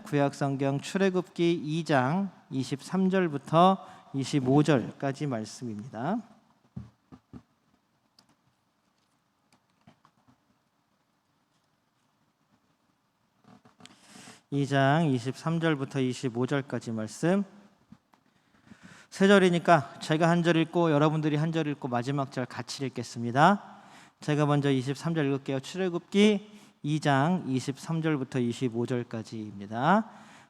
구약성경 출애굽기 2장 23절부터 25절까지 말씀입니다. (2장 23절부터 25절까지) 말씀. 세 절이니까 제가 한 절 읽고 여러분들이 한 절 읽고 마지막 절 같이 읽겠습니다. 제가 먼저 23절 읽을게요. 출애굽기 2장 23절부터 25절까지입니다.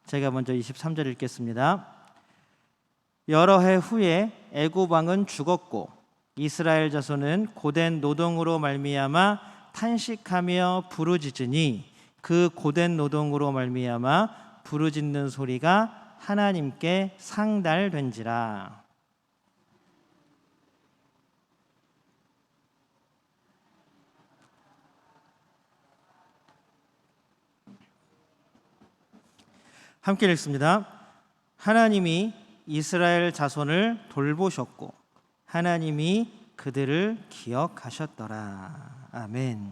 제가 먼저 23절 읽겠습니다. 여러 해 후에 애굽 왕은 죽었고 이스라엘 자손은 고된 노동으로 말미암아 탄식하며 부르짖으니 그 고된 노동으로 말미암아 부르짖는 소리가 하나님께 상달된지라. 함께 읽습니다. 하나님이 이스라엘 자손을 돌보셨고 하나님이 그들을 기억하셨더라. 아멘.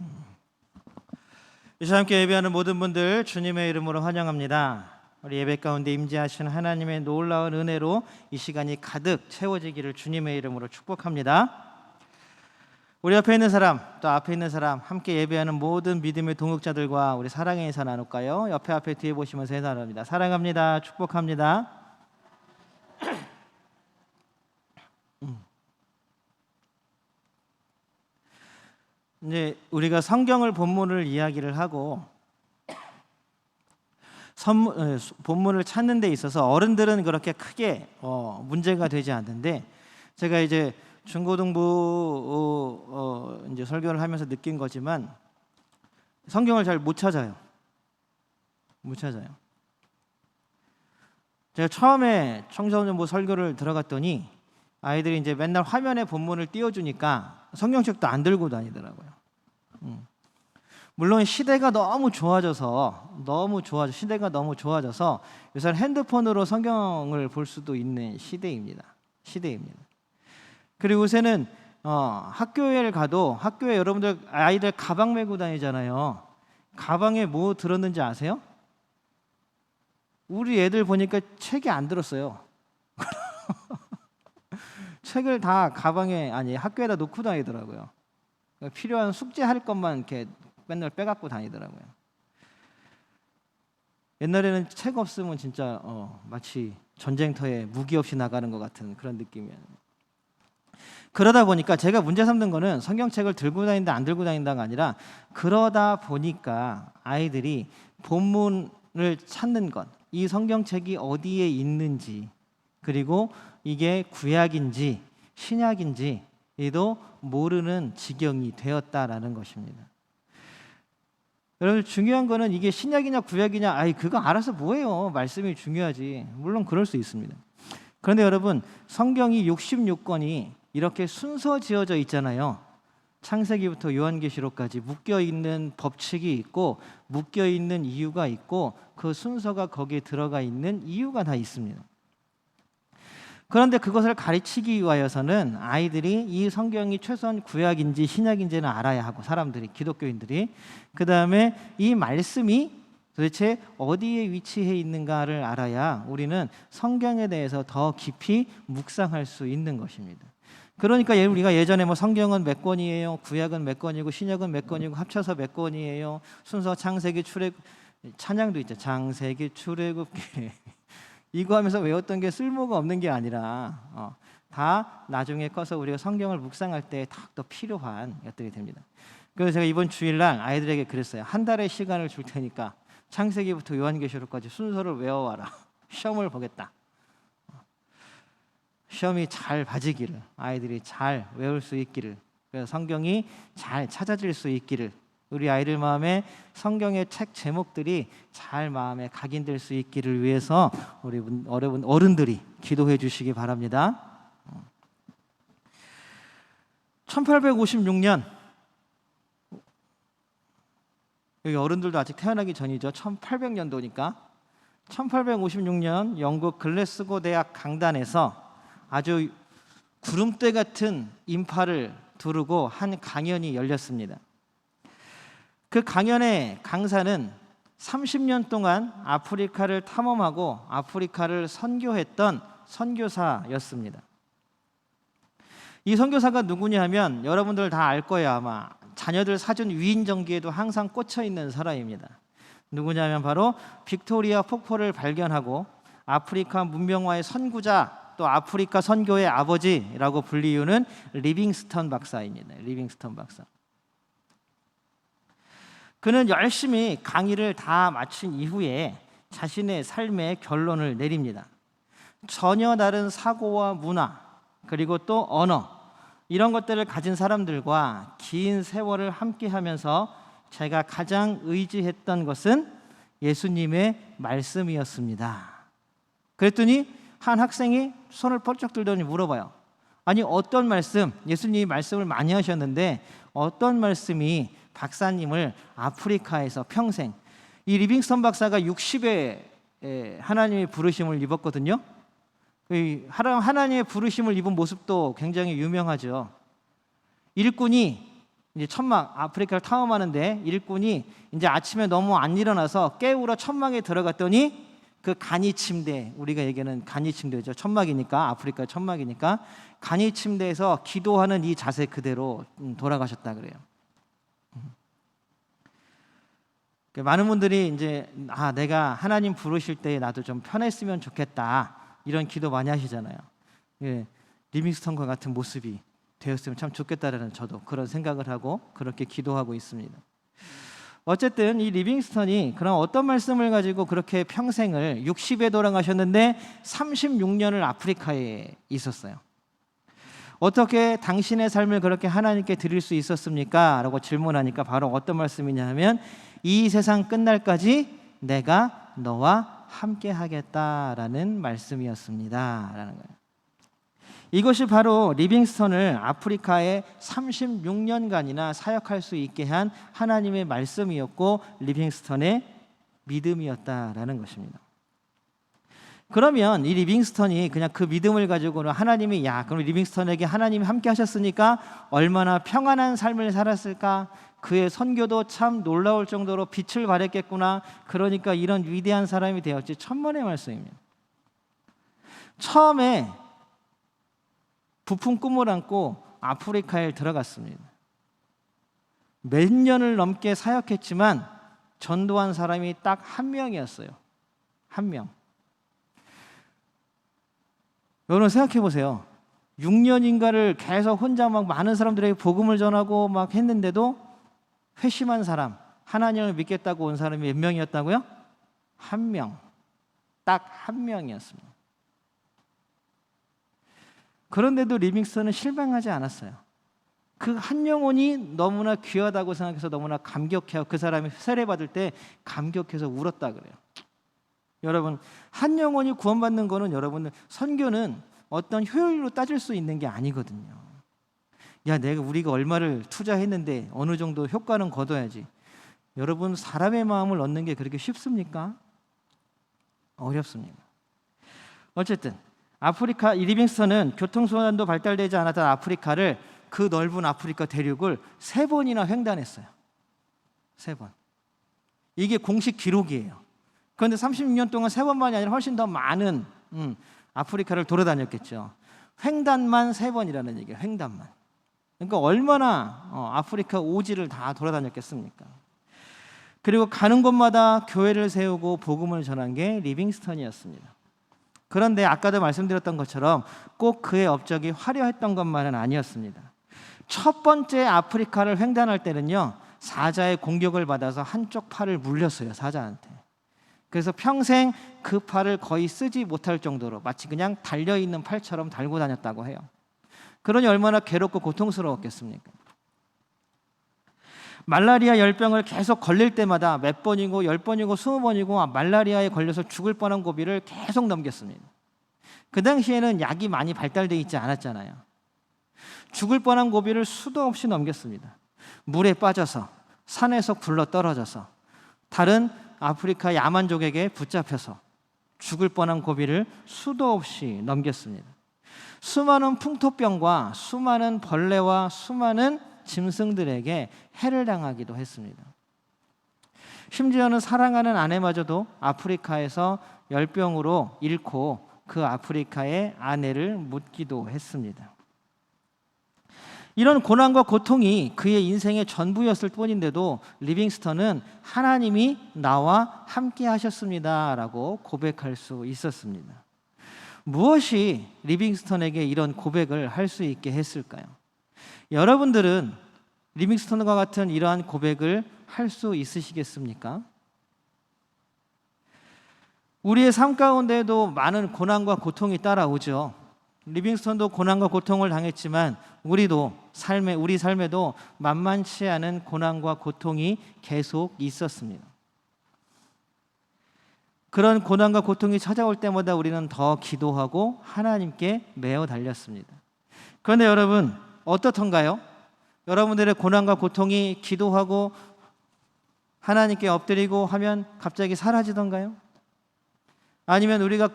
이 시간 함께 예배하는 모든 분들 주님의 이름으로 환영합니다. 우리 예배 가운데 임재하시는 하나님의 놀라운 은혜로 이 시간이 가득 채워지기를 주님의 이름으로 축복합니다. 우리 옆에 있는 사람, 또 앞에 있는 사람, 함께 예배하는 모든 믿음의 동역자들과 우리 사랑의 인사 나눌까요? 옆에 앞에 뒤에 보시면서 인사 나눕니다. 사랑합니다. 축복합니다. 이제 우리가 성경을 본문을 이야기를 하고 본문을 찾는 데 있어서 어른들은 그렇게 크게 문제가 되지 않는데, 제가 이제 중고등부 이제 설교를 하면서 느낀 거지만 성경을 잘 못 찾아요. 제가 처음에 청소년부 설교를 들어갔더니 아이들이 이제 맨날 화면에 본문을 띄워주니까 성경책도 안 들고 다니더라고요. 물론 시대가 너무 좋아져서 요새는 핸드폰으로 성경을 볼 수도 있는 시대입니다. 그리고 요새는 학교에 가도 학교에 여러분들 아이들 가방 메고 다니잖아요. 가방에 뭐 들었는지 아세요? 우리 애들 보니까 책이 안 들었어요. 책을 다 가방에, 아니 학교에다 놓고 다니더라고요. 필요한 숙제할 것만 이렇게 맨날 빼갖고 다니더라고요. 옛날에는 책 없으면 진짜 마치 전쟁터에 무기 없이 나가는 것 같은 그런 느낌이에요. 그러다 보니까 제가 문제 삼는 거는 성경책을 들고 다닌다 안 들고 다닌다가 아니라, 그러다 보니까 아이들이 본문을 찾는 것, 이 성경책이 어디에 있는지, 그리고 이게 구약인지 신약인지도 모르는 지경이 되었다라는 것입니다. 여러분, 중요한 거는 이게 신약이냐 구약이냐, 그거 알아서 뭐해요. 말씀이 중요하지. 물론 그럴 수 있습니다. 그런데 여러분, 성경이 66권이 이렇게 순서 지어져 있잖아요. 창세기부터 요한계시록까지 묶여있는 법칙이 있고 묶여있는 이유가 있고 그 순서가 거기에 들어가 있는 이유가 다 있습니다. 그런데 그것을 가르치기 위하여서는 아이들이 이 성경이 최소한 구약인지 신약인지는 알아야 하고, 사람들이, 기독교인들이, 그 다음에 이 말씀이 도대체 어디에 위치해 있는가를 알아야 우리는 성경에 대해서 더 깊이 묵상할 수 있는 것입니다. 그러니까 우리가 예전에 뭐 성경은 몇 권이에요, 구약은 몇 권이고 신약은 몇 권이고 합쳐서 몇 권이에요, 순서 창세기 출애굽, 찬양도 있죠. 창세기 출애굽기 이거 하면서 외웠던 게 쓸모가 없는 게 아니라 다 나중에 커서 우리가 성경을 묵상할 때 더 필요한 것들이 됩니다. 그래서 제가 이번 주일날 아이들에게 그랬어요. 한 달의 시간을 줄 테니까 창세기부터 요한계시록까지 순서를 외워와라. 시험을 보겠다. 시험이 잘 봐지기를, 아이들이 잘 외울 수 있기를, 그래서 성경이 잘 찾아질 수 있기를, 우리 아이들 마음에 성경의 책 제목들이 잘 마음에 각인될 수 있기를 위해서 우리 어른들이 기도해 주시기 바랍니다. 1856년, 여기 어른들도 아직 태어나기 전이죠. 1800년도니까 1856년 영국 글래스고 대학 강단에서 아주 구름대 같은 인파를 두르고 한 강연이 열렸습니다. 그 강연의 강사는 30년 동안 아프리카를 탐험하고 아프리카를 선교했던 선교사였습니다. 이 선교사가 누구냐 하면 여러분들 다 알 거예요. 아마 자녀들 사준 위인전기에도 항상 꽂혀 있는 사람입니다. 누구냐면 바로 빅토리아 폭포를 발견하고 아프리카 문명화의 선구자, 또 아프리카 선교의 아버지라고 불리우는 리빙스턴 박사입니다. 리빙스턴 박사. 그는 열심히 강의를 다 마친 이후에 자신의 삶의 결론을 내립니다. 전혀 다른 사고와 문화, 그리고 또 언어, 이런 것들을 가진 사람들과 긴 세월을 함께하면서 제가 가장 의지했던 것은 예수님의 말씀이었습니다. 그랬더니 한 학생이 손을 펄쩍 들더니 물어봐요. 아니, 어떤 말씀, 예수님이 말씀을 많이 하셨는데 어떤 말씀이 박사님을 아프리카에서 평생, 이 리빙스턴 박사가 60에 하나님의 부르심을 입었거든요. 하나님의 부르심을 입은 모습도 굉장히 유명하죠. 일꾼이 이제 천막, 아프리카를 탐험하는데 일꾼이 이제 아침에 너무 안 일어나서 깨우러 천막에 들어갔더니 그 간이 침대, 우리가 얘기하는 간이 침대죠. 천막이니까, 아프리카 천막이니까 간이 침대에서 기도하는 이 자세 그대로 돌아가셨다 그래요. 많은 분들이 이제 내가 하나님 부르실 때 나도 좀 편했으면 좋겠다, 이런 기도 많이 하시잖아요. 예, 리빙스턴과 같은 모습이 되었으면 참 좋겠다라는 저도 그런 생각을 하고 그렇게 기도하고 있습니다. 어쨌든 이 리빙스턴이 그럼 어떤 말씀을 가지고 그렇게 평생을 60에 돌아가셨는데 36년을 아프리카에 있었어요. 어떻게 당신의 삶을 그렇게 하나님께 드릴 수 있었습니까? 라고 질문하니까 바로 어떤 말씀이냐 하면 이 세상 끝날까지 내가 너와 함께 하겠다라는 말씀이었습니다 라는 거예요. 이것이 바로 리빙스턴을 아프리카에 36년간이나 사역할 수 있게 한 하나님의 말씀이었고 리빙스턴의 믿음이었다라는 것입니다. 그러면 이 리빙스턴이 그냥 그 믿음을 가지고는 하나님이 그럼 리빙스턴에게 하나님이 함께 하셨으니까 얼마나 평안한 삶을 살았을까? 그의 선교도 참 놀라울 정도로 빛을 발했겠구나. 그러니까 이런 위대한 사람이 되었지. 천만의 말씀입니다. 처음에 부푼 꿈을 안고 아프리카에 들어갔습니다. 몇 년을 넘게 사역했지만 전도한 사람이 딱 한 명이었어요. 한 명. 여러분 생각해 보세요. 6년인가를 계속 혼자 막 많은 사람들에게 복음을 전하고 막 했는데도 회심한 사람, 하나님을 믿겠다고 온 사람이 몇 명이었다고요? 한 명. 딱 한 명이었습니다. 그런데도 리빙스턴은 실망하지 않았어요. 그 한 영혼이 너무나 귀하다고 생각해서 너무나 감격해요. 그 사람이 세례받을 때 감격해서 울었다 그래요. 여러분, 한 영혼이 구원받는 거는 여러분들 선교는 어떤 효율로 따질 수 있는 게 아니거든요. 우리가 얼마를 투자했는데 어느 정도 효과는 거둬야지. 여러분, 사람의 마음을 얻는 게 그렇게 쉽습니까? 어렵습니다. 어쨌든 아프리카, 이 리빙스턴은 교통수단도 발달되지 않았던 아프리카를, 그 넓은 아프리카 대륙을 3번이나 횡단했어요. 3번. 이게 공식 기록이에요. 그런데 36년 동안 3번만이 아니라 훨씬 더 많은 아프리카를 돌아다녔겠죠. 횡단만 3번이라는 얘기예요. 횡단만. 그러니까 얼마나 아프리카 오지를 다 돌아다녔겠습니까? 그리고 가는 곳마다 교회를 세우고 복음을 전한 게 리빙스턴이었습니다. 그런데 아까도 말씀드렸던 것처럼 꼭 그의 업적이 화려했던 것만은 아니었습니다. 첫 번째 아프리카를 횡단할 때는요, 사자의 공격을 받아서 한쪽 팔을 물렸어요. 사자한테. 그래서 평생 그 팔을 거의 쓰지 못할 정도로 마치 그냥 달려있는 팔처럼 달고 다녔다고 해요. 그러니 얼마나 괴롭고 고통스러웠겠습니까? 말라리아 열병을 계속 걸릴 때마다 몇 번이고 10번이고 20번이고 말라리아에 걸려서 죽을 뻔한 고비를 계속 넘겼습니다. 그 당시에는 약이 많이 발달되어 있지 않았잖아요. 죽을 뻔한 고비를 수도 없이 넘겼습니다. 물에 빠져서, 산에서 굴러 떨어져서, 다른 아프리카 야만족에게 붙잡혀서 죽을 뻔한 고비를 수도 없이 넘겼습니다. 수많은 풍토병과 수많은 벌레와 수많은 짐승들에게 해를 당하기도 했습니다. 심지어는 사랑하는 아내마저도 아프리카에서 열병으로 잃고 그 아프리카의 아내를 묻기도 했습니다. 이런 고난과 고통이 그의 인생의 전부였을 뿐인데도 리빙스턴은 하나님이 나와 함께 하셨습니다 라고 고백할 수 있었습니다. 무엇이 리빙스턴에게 이런 고백을 할 수 있게 했을까요? 여러분들은 리빙스턴과 같은 이러한 고백을 할 수 있으시겠습니까? 우리의 삶 가운데에도 많은 고난과 고통이 따라오죠. 리빙스턴도 고난과 고통을 당했지만 우리 삶에도 만만치 않은 고난과 고통이 계속 있었습니다. 그런 고난과 고통이 찾아올 때마다 우리는 더 기도하고 하나님께 매어 달렸습니다. 그런데 여러분, 어떻던가요? 여러분들의 고난과 고통이 기도하고 하나님께 엎드리고 하면 갑자기 사라지던가요? 아니면 우리가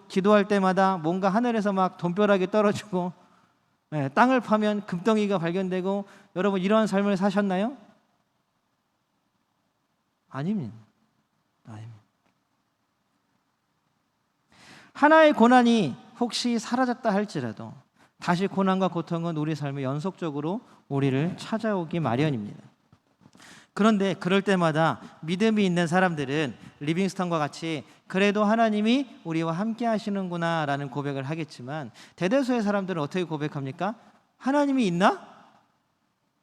기도할 때마다 뭔가 하늘에서 막 돈벼락이 떨어지고 땅을 파면 금덩이가 발견되고, 여러분 이런 삶을 사셨나요? 아닙니다. 하나의 고난이 혹시 사라졌다 할지라도 다시 고난과 고통은 우리 삶에 연속적으로 우리를 찾아오기 마련입니다. 그런데 그럴 때마다 믿음이 있는 사람들은 리빙스턴과 같이 그래도 하나님이 우리와 함께 하시는구나 라는 고백을 하겠지만, 대다수의 사람들은 어떻게 고백합니까? 하나님이 있나?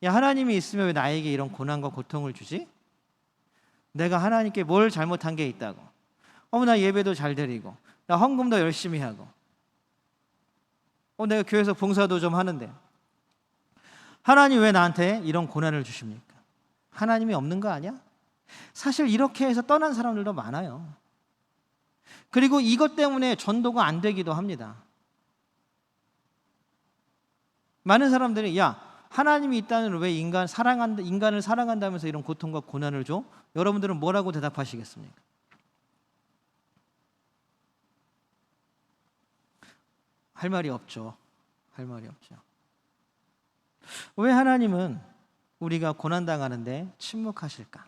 야, 하나님이 있으면 왜 나에게 이런 고난과 고통을 주지? 내가 하나님께 뭘 잘못한 게 있다고? 나 예배도 잘 드리고, 나 헌금도 열심히 하고, 내가 교회에서 봉사도 좀 하는데 하나님 왜 나한테 이런 고난을 주십니까? 하나님이 없는 거 아니야? 사실 이렇게 해서 떠난 사람들도 많아요. 그리고 이것 때문에 전도가 안 되기도 합니다. 많은 사람들이 하나님이 있다는 왜 인간을 사랑한다면서 이런 고통과 고난을 줘? 여러분들은 뭐라고 대답하시겠습니까? 할 말이 없죠. 왜 하나님은 우리가 고난당하는데 침묵하실까?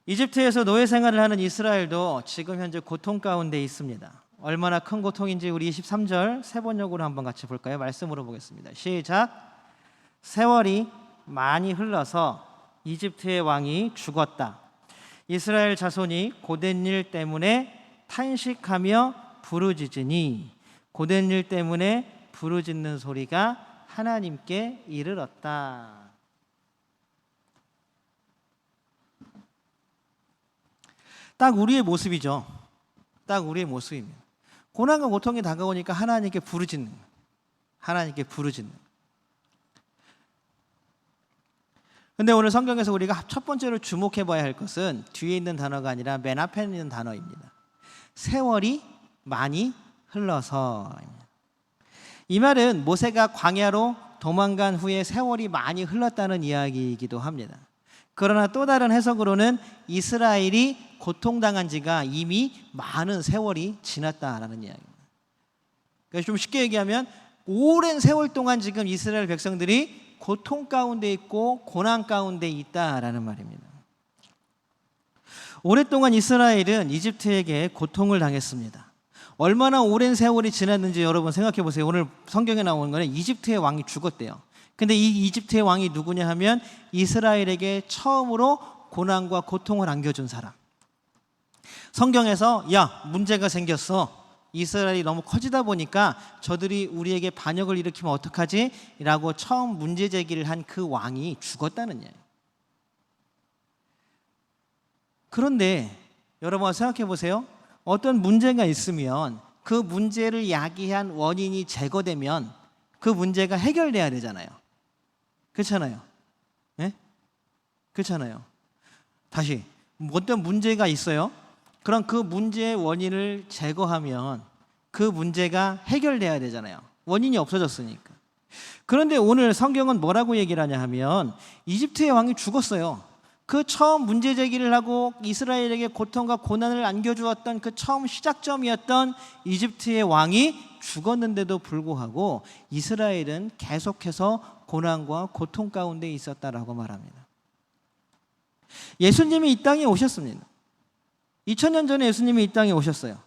이집트에서 노예 생활을 하는 이스라엘도 지금 현재 고통 가운데 있습니다. 얼마나 큰 고통인지 우리 23절 세 번역으로 한번 같이 볼까요? 말씀으로 보겠습니다. 시작. 세월이 많이 흘러서 이집트의 왕이 죽었다. 이스라엘 자손이 고된 일 때문에 탄식하며 부르짖으니 고된 일 때문에 부르짖는 소리가 하나님께 이르렀다. 딱 우리의 모습이죠. 딱 우리의 모습입니다. 고난과 고통이 다가오니까 하나님께 부르짖는. 근데 오늘 성경에서 우리가 첫 번째로 주목해 봐야 할 것은 뒤에 있는 단어가 아니라 맨 앞에 있는 단어입니다. 세월이 많이 흘러서. 이 말은 모세가 광야로 도망간 후에 세월이 많이 흘렀다는 이야기이기도 합니다. 그러나 또 다른 해석으로는 이스라엘이 고통당한 지가 이미 많은 세월이 지났다라는 이야기입니다. 그러니까 좀 쉽게 얘기하면 오랜 세월 동안 지금 이스라엘 백성들이 고통 가운데 있고 고난 가운데 있다라는 말입니다. 오랫동안 이스라엘은 이집트에게 고통을 당했습니다. 얼마나 오랜 세월이 지났는지 여러분 생각해 보세요. 오늘 성경에 나오는 거는 이집트의 왕이 죽었대요. 근데 이 이집트의 왕이 누구냐 하면 이스라엘에게 처음으로 고난과 고통을 안겨준 사람. 성경에서 문제가 생겼어. 이스라엘이 너무 커지다 보니까 저들이 우리에게 반역을 일으키면 어떡하지? 라고 처음 문제 제기를 한 그 왕이 죽었다는 이야기. 그런데 여러분 생각해 보세요. 어떤 문제가 있으면 그 문제를 야기한 원인이 제거되면 그 문제가 해결돼야 되잖아요. 그렇잖아요. 네? 그렇잖아요. 다시 어떤 문제가 있어요. 그럼 그 문제의 원인을 제거하면 그 문제가 해결돼야 되잖아요. 원인이 없어졌으니까. 그런데 오늘 성경은 뭐라고 얘기를 하냐 하면 이집트의 왕이 죽었어요. 그 처음 문제 제기를 하고 이스라엘에게 고통과 고난을 안겨주었던 그 처음 시작점이었던 이집트의 왕이 죽었는데도 불구하고 이스라엘은 계속해서 고난과 고통 가운데 있었다라고 말합니다. 예수님이 이 땅에 오셨습니다. 2000년 전에 예수님이 이 땅에 오셨어요.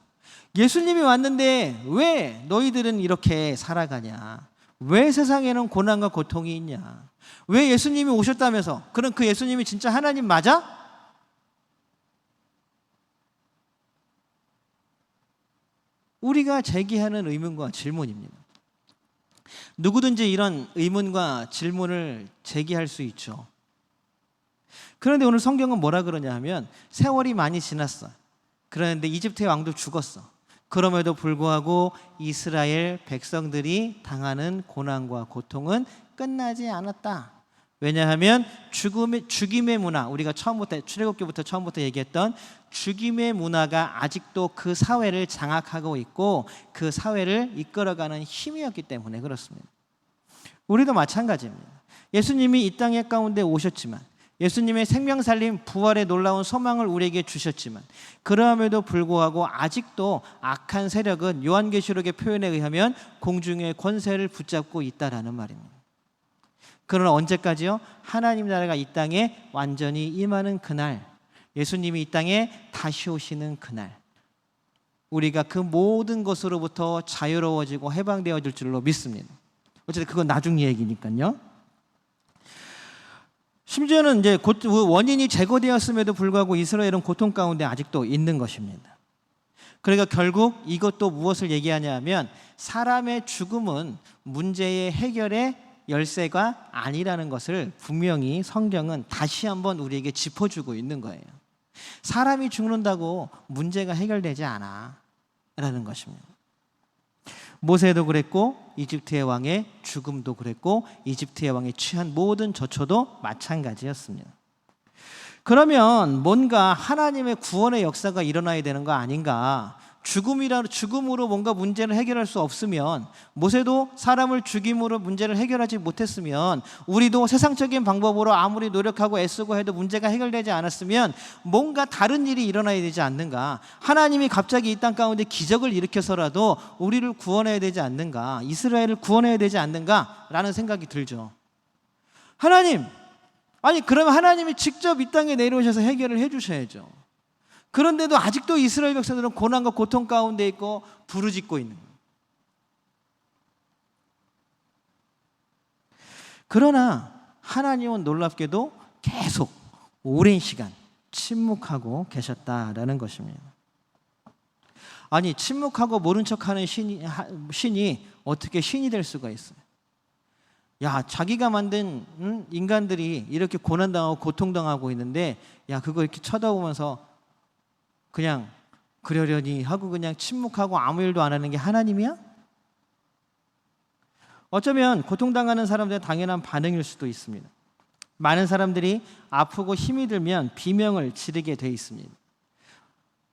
예수님이 왔는데 왜 너희들은 이렇게 살아가냐? 왜 세상에는 고난과 고통이 있냐? 왜 예수님이 오셨다면서? 그럼 그 예수님이 진짜 하나님 맞아? 우리가 제기하는 의문과 질문입니다. 누구든지 이런 의문과 질문을 제기할 수 있죠. 그런데 오늘 성경은 뭐라 그러냐 하면 세월이 많이 지났어. 그런데 이집트의 왕도 죽었어. 그럼에도 불구하고 이스라엘 백성들이 당하는 고난과 고통은 끝나지 않았다. 왜냐하면 죽임의 문화, 우리가 처음부터 출애굽기부터 처음부터 얘기했던 죽임의 문화가 아직도 그 사회를 장악하고 있고 그 사회를 이끌어가는 힘이었기 때문에 그렇습니다. 우리도 마찬가지입니다. 예수님이 이 땅의 가운데 오셨지만, 예수님의 생명살림 부활의 놀라운 소망을 우리에게 주셨지만, 그럼에도 불구하고 아직도 악한 세력은 요한계시록의 표현에 의하면 공중의 권세를 붙잡고 있다라는 말입니다. 그러나 언제까지요? 하나님 나라가 이 땅에 완전히 임하는 그날, 예수님이 이 땅에 다시 오시는 그날, 우리가 그 모든 것으로부터 자유로워지고 해방되어질 줄로 믿습니다. 어쨌든 그건 나중 얘기니까요. 심지어는 이제 원인이 제거되었음에도 불구하고 이스라엘은 고통 가운데 아직도 있는 것입니다. 그러니까 결국 이것도 무엇을 얘기하냐 하면 사람의 죽음은 문제의 해결의 열쇠가 아니라는 것을 분명히 성경은 다시 한번 우리에게 짚어주고 있는 거예요. 사람이 죽는다고 문제가 해결되지 않아 라는 것입니다. 모세도 그랬고 이집트의 왕의 죽음도 그랬고 이집트의 왕이 취한 모든 저초도 마찬가지였습니다. 그러면 뭔가 하나님의 구원의 역사가 일어나야 되는 거 아닌가? 죽음으로 뭔가 문제를 해결할 수 없으면, 모세도 사람을 죽임으로 문제를 해결하지 못했으면, 우리도 세상적인 방법으로 아무리 노력하고 애쓰고 해도 문제가 해결되지 않았으면 뭔가 다른 일이 일어나야 되지 않는가? 하나님이 갑자기 이 땅 가운데 기적을 일으켜서라도 우리를 구원해야 되지 않는가? 이스라엘을 구원해야 되지 않는가? 라는 생각이 들죠. 하나님, 아니 그러면 하나님이 직접 이 땅에 내려오셔서 해결을 해 주셔야죠. 그런데도 아직도 이스라엘 백성들은 고난과 고통 가운데 있고 부르짖고 있는 거예요. 그러나 하나님은 놀랍게도 계속 오랜 시간 침묵하고 계셨다라는 것입니다. 아니 침묵하고 모른 척하는 신이 어떻게 신이 될 수가 있어요? 야, 자기가 만든 인간들이 이렇게 고난당하고 고통당하고 있는데, 야, 그거 이렇게 쳐다보면서 그냥 그러려니 하고 그냥 침묵하고 아무 일도 안 하는 게 하나님이야? 어쩌면 고통당하는 사람들의 당연한 반응일 수도 있습니다. 많은 사람들이 아프고 힘이 들면 비명을 지르게 돼 있습니다.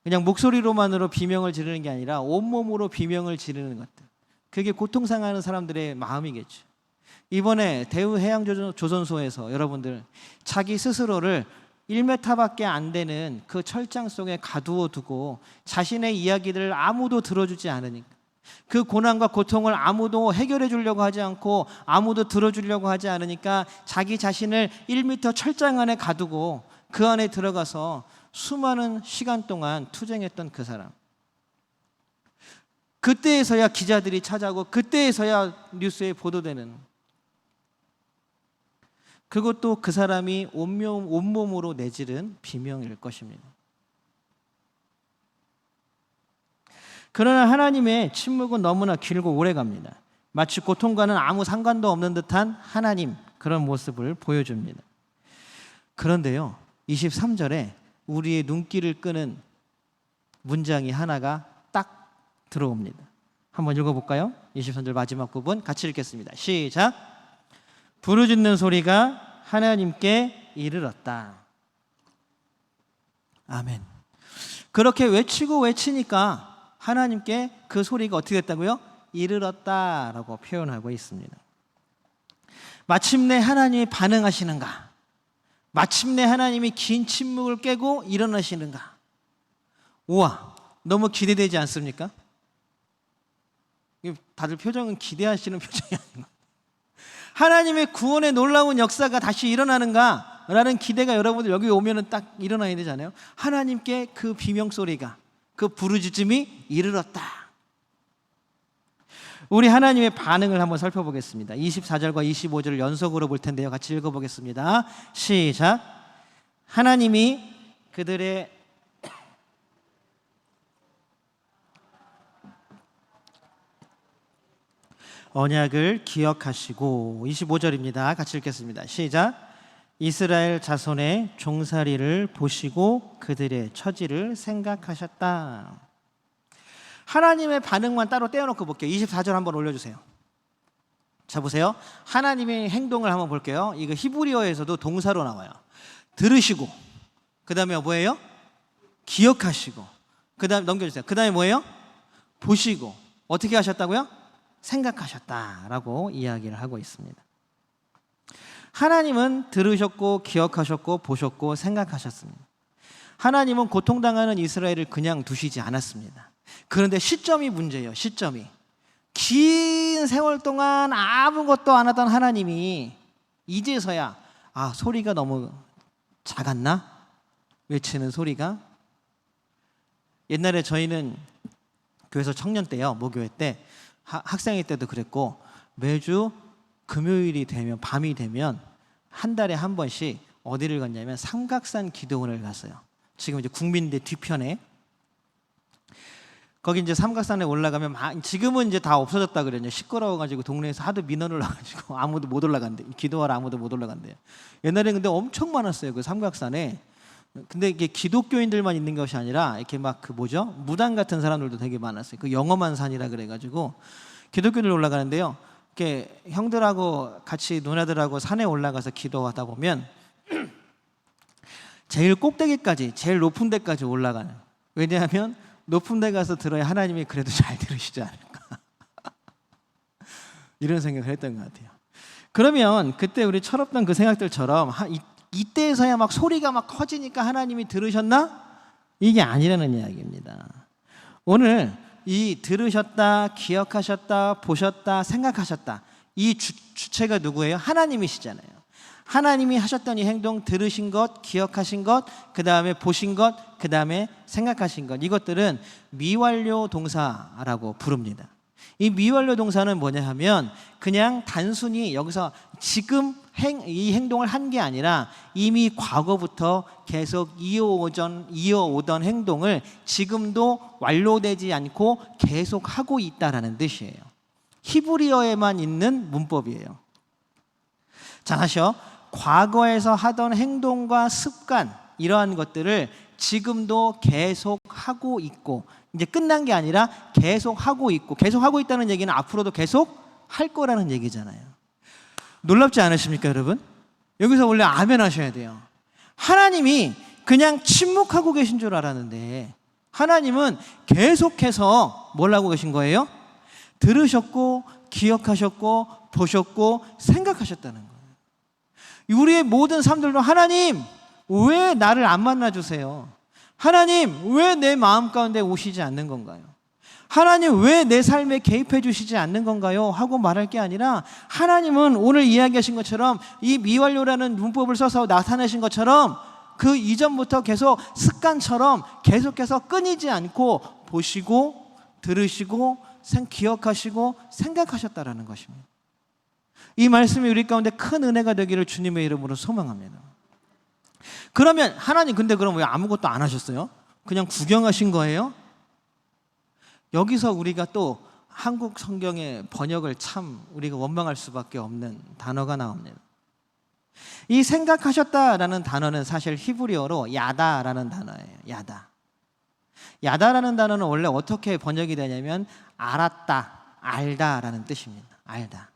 그냥 목소리로만으로 비명을 지르는 게 아니라 온몸으로 비명을 지르는 것들, 그게 고통상하는 사람들의 마음이겠죠. 이번에 대우해양조선소에서 여러분들 자기 스스로를 1m밖에 안 되는 그 철장 속에 가두어 두고 자신의 이야기들을 아무도 들어주지 않으니까, 그 고난과 고통을 아무도 해결해 주려고 하지 않고 아무도 들어주려고 하지 않으니까 자기 자신을 1m 철장 안에 가두고 그 안에 들어가서 수많은 시간 동안 투쟁했던 그 사람, 그때에서야 기자들이 찾아오고 그때에서야 뉴스에 보도되는, 그것도 그 사람이 온몸으로 내지른 비명일 것입니다. 그러나 하나님의 침묵은 너무나 길고 오래갑니다. 마치 고통과는 아무 상관도 없는 듯한 하나님, 그런 모습을 보여줍니다. 그런데요, 23절에 우리의 눈길을 끄는 문장이 하나가 딱 들어옵니다. 한번 읽어볼까요? 23절 마지막 부분 같이 읽겠습니다. 시작! 부르짖는 소리가 하나님께 이르렀다. 아멘. 그렇게 외치니까 하나님께 그 소리가 어떻게 됐다고요? 이르렀다라고 표현하고 있습니다. 마침내 하나님이 반응하시는가? 마침내 하나님이 긴 침묵을 깨고 일어나시는가? 우와, 너무 기대되지 않습니까? 다들 표정은 기대하시는 표정이 아닌 것. 하나님의 구원의 놀라운 역사가 다시 일어나는가? 라는 기대가 여러분들 여기 오면은 딱 일어나야 되잖아요. 하나님께 그 비명소리가, 그 부르짖음이 이르렀다. 우리 하나님의 반응을 한번 살펴보겠습니다. 24절과 25절을 연속으로 볼 텐데요. 같이 읽어보겠습니다. 시작. 하나님이 그들의 언약을 기억하시고, 25절입니다. 같이 읽겠습니다. 시작. 이스라엘 자손의 종살이를 보시고 그들의 처지를 생각하셨다. 하나님의 반응만 따로 떼어놓고 볼게요. 24절 한번 올려주세요. 자, 보세요. 하나님의 행동을 한번 볼게요. 이거 히브리어에서도 동사로 나와요. 들으시고, 그 다음에 뭐예요? 기억하시고, 그 다음에 넘겨주세요. 그 다음에 뭐예요? 보시고. 어떻게 하셨다고요? 생각하셨다라고 이야기를 하고 있습니다. 하나님은 들으셨고 기억하셨고 보셨고 생각하셨습니다. 하나님은 고통당하는 이스라엘을 그냥 두시지 않았습니다. 그런데 시점이 문제예요. 시점이. 긴 세월 동안 아무것도 안 하던 하나님이 이제서야 소리가 너무 작았나? 외치는 소리가. 옛날에 저희는 교회에서 청년 때요, 모교회 때, 학생회 때도 그랬고, 매주 금요일이 되면, 밤이 되면 한 달에 한 번씩 어디를 갔냐면 삼각산 기도원을 갔어요. 지금 이제 국민대 뒤편에. 거기 이제 삼각산에 올라가면 지금은 이제 다 없어졌다 그래요. 시끄러워가지고 동네에서 하도 민원을 나가지고 아무도 못 올라간대. 기도하러 아무도 못 올라간대요. 옛날에 근데 엄청 많았어요, 그 삼각산에. 근데 이게 기독교인들만 있는 것이 아니라 이렇게 막 그 무당 같은 사람들도 되게 많았어요. 그 영험한 산이라 그래가지고 기독교인들 올라가는데요. 이렇게 형들하고 같이 누나들하고 산에 올라가서 기도하다 보면 제일 꼭대기까지, 제일 높은 데까지 올라가는. 왜냐하면 높은 데 가서 들어야 하나님이 그래도 잘 들으시지 않을까. 이런 생각을 했던 것 같아요. 그러면 그때 우리 철없던 그 생각들처럼 이때에서야 막 소리가 막 커지니까 하나님이 들으셨나? 이게 아니라는 이야기입니다. 오늘 이 들으셨다, 기억하셨다, 보셨다, 생각하셨다, 이 주체가 누구예요? 하나님이시잖아요. 하나님이 하셨던 이 행동, 들으신 것, 기억하신 것, 그 다음에 보신 것, 그 다음에 생각하신 것, 이것들은 미완료 동사라고 부릅니다. 이 미완료 동사는 뭐냐 하면 그냥 단순히 여기서 지금 이 행동을 한 게 아니라 이미 과거부터 계속 이어오던 행동을 지금도 완료되지 않고 계속 하고 있다라는 뜻이에요. 히브리어에만 있는 문법이에요. 자, 다시요. 과거에서 하던 행동과 습관, 이러한 것들을 지금도 계속 하고 있고, 이제 끝난 게 아니라 계속 하고 있고, 계속 하고 있다는 얘기는 앞으로도 계속 할 거라는 얘기잖아요. 놀랍지 않으십니까, 여러분? 여기서 원래 아멘 하셔야 돼요. 하나님이 그냥 침묵하고 계신 줄 알았는데 하나님은 계속해서 뭘 하고 계신 거예요? 들으셨고 기억하셨고 보셨고 생각하셨다는 거예요. 우리의 모든 삶들도 하나님 왜 나를 안 만나주세요? 하나님 왜 내 마음 가운데 오시지 않는 건가요? 하나님 왜 내 삶에 개입해 주시지 않는 건가요? 하고 말할 게 아니라 하나님은 오늘 이야기하신 것처럼 이 미완료라는 문법을 써서 나타내신 것처럼 그 이전부터 계속 습관처럼 계속해서 끊이지 않고 보시고 들으시고 기억하시고 생각하셨다라는 것입니다. 이 말씀이 우리 가운데 큰 은혜가 되기를 주님의 이름으로 소망합니다. 그러면 하나님 근데 그럼 왜 아무것도 안 하셨어요? 그냥 구경하신 거예요? 여기서 우리가 또 한국 성경의 번역을 참 우리가 원망할 수밖에 없는 단어가 나옵니다. 이 생각하셨다라는 단어는 사실 히브리어로 야다라는 단어예요. 야다. 야다라는 단어는 원래 어떻게 번역이 되냐면 알았다, 알다라는 뜻입니다. 알다.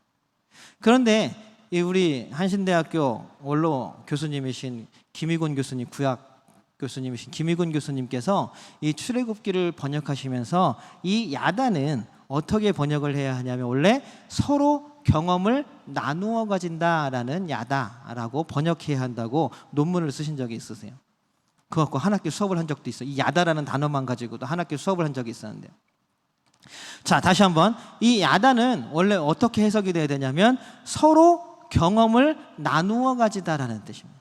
그런데 우리 한신대학교 원로 교수님이신 김희곤 교수님, 구약 교수님이신 김희곤 교수님께서 이 출애굽기를 번역하시면서 이 야다는 어떻게 번역을 해야 하냐면 원래 서로 경험을 나누어 가진다라는 야다라고 번역해야 한다고 논문을 쓰신 적이 있으세요. 그거 갖고 한 학기 수업을 한 적도 있어요. 이 야다라는 단어만 가지고도 한 학기 수업을 한 적이 있었는데요. 자, 다시 한번 이 야다는 원래 어떻게 해석이 돼야 되냐면 서로 경험을 나누어 가지다라는 뜻입니다.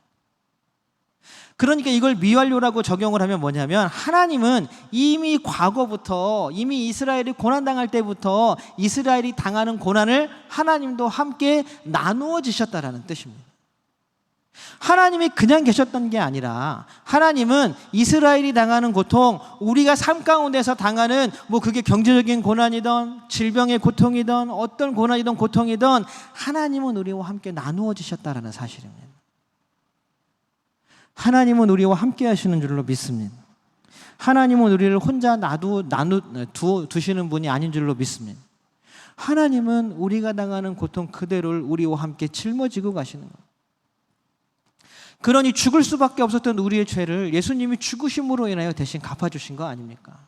그러니까 이걸 미완료라고 적용을 하면 뭐냐면, 하나님은 이미 과거부터, 이미 이스라엘이 고난당할 때부터 이스라엘이 당하는 고난을 하나님도 함께 나누어 지셨다라는 뜻입니다. 하나님이 그냥 계셨던 게 아니라 하나님은 이스라엘이 당하는 고통, 우리가 삶 가운데서 당하는 그게 경제적인 고난이든 질병의 고통이든 어떤 고난이든 고통이든 하나님은 우리와 함께 나누어 지셨다라는 사실입니다. 하나님은 우리와 함께 하시는 줄로 믿습니다. 하나님은 우리를 혼자 두시는 분이 아닌 줄로 믿습니다. 하나님은 우리가 당하는 고통 그대로를 우리와 함께 짊어지고 가시는 거예요. 그러니 죽을 수밖에 없었던 우리의 죄를 예수님이 죽으심으로 인하여 대신 갚아주신 거 아닙니까?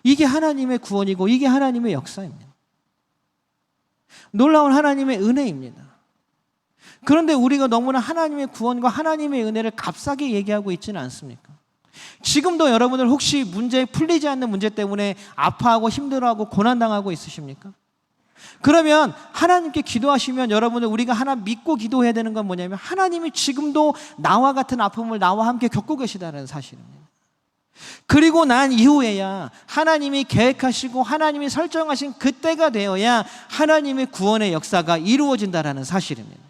이게 하나님의 구원이고 이게 하나님의 역사입니다. 놀라운 하나님의 은혜입니다. 그런데 우리가 너무나 하나님의 구원과 하나님의 은혜를 값싸게 얘기하고 있지는 않습니까? 지금도 여러분들 혹시 풀리지 않는 문제 때문에 아파하고 힘들어하고 고난당하고 있으십니까? 그러면 하나님께 기도하시면 여러분들, 우리가 하나 믿고 기도해야 되는 건 뭐냐면, 하나님이 지금도 나와 같은 아픔을 나와 함께 겪고 계시다는 사실입니다. 그리고 난 이후에야 하나님이 계획하시고 하나님이 설정하신 그때가 되어야 하나님의 구원의 역사가 이루어진다는 사실입니다.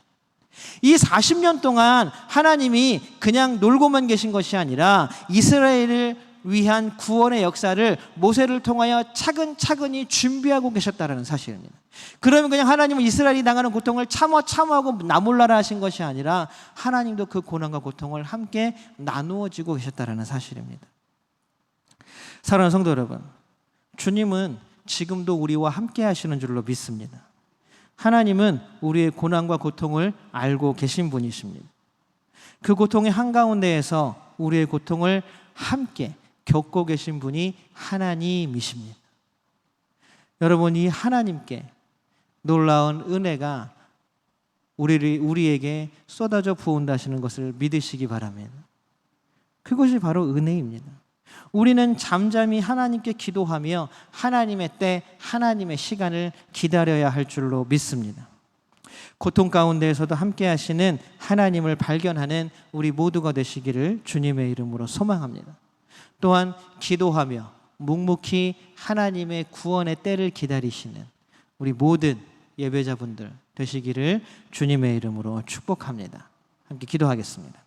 이 40년 동안 하나님이 그냥 놀고만 계신 것이 아니라 이스라엘을 위한 구원의 역사를 모세를 통하여 차근차근히 준비하고 계셨다는 사실입니다. 그러면 그냥 하나님은 이스라엘이 당하는 고통을 참아하고 나몰라라 하신 것이 아니라 하나님도 그 고난과 고통을 함께 나누어지고 계셨다는 사실입니다. 사랑하는 성도 여러분, 주님은 지금도 우리와 함께 하시는 줄로 믿습니다. 하나님은 우리의 고난과 고통을 알고 계신 분이십니다. 그 고통의 한가운데에서 우리의 고통을 함께 겪고 계신 분이 하나님이십니다. 여러분, 이 하나님께 놀라운 은혜가 우리에게 쏟아져 부은다시는 것을 믿으시기 바랍니다. 그것이 바로 은혜입니다. 우리는 잠잠히 하나님께 기도하며 하나님의 때, 하나님의 시간을 기다려야 할 줄로 믿습니다. 고통 가운데에서도 함께 하시는 하나님을 발견하는 우리 모두가 되시기를 주님의 이름으로 소망합니다. 또한 기도하며 묵묵히 하나님의 구원의 때를 기다리시는 우리 모든 예배자분들 되시기를 주님의 이름으로 축복합니다. 함께 기도하겠습니다.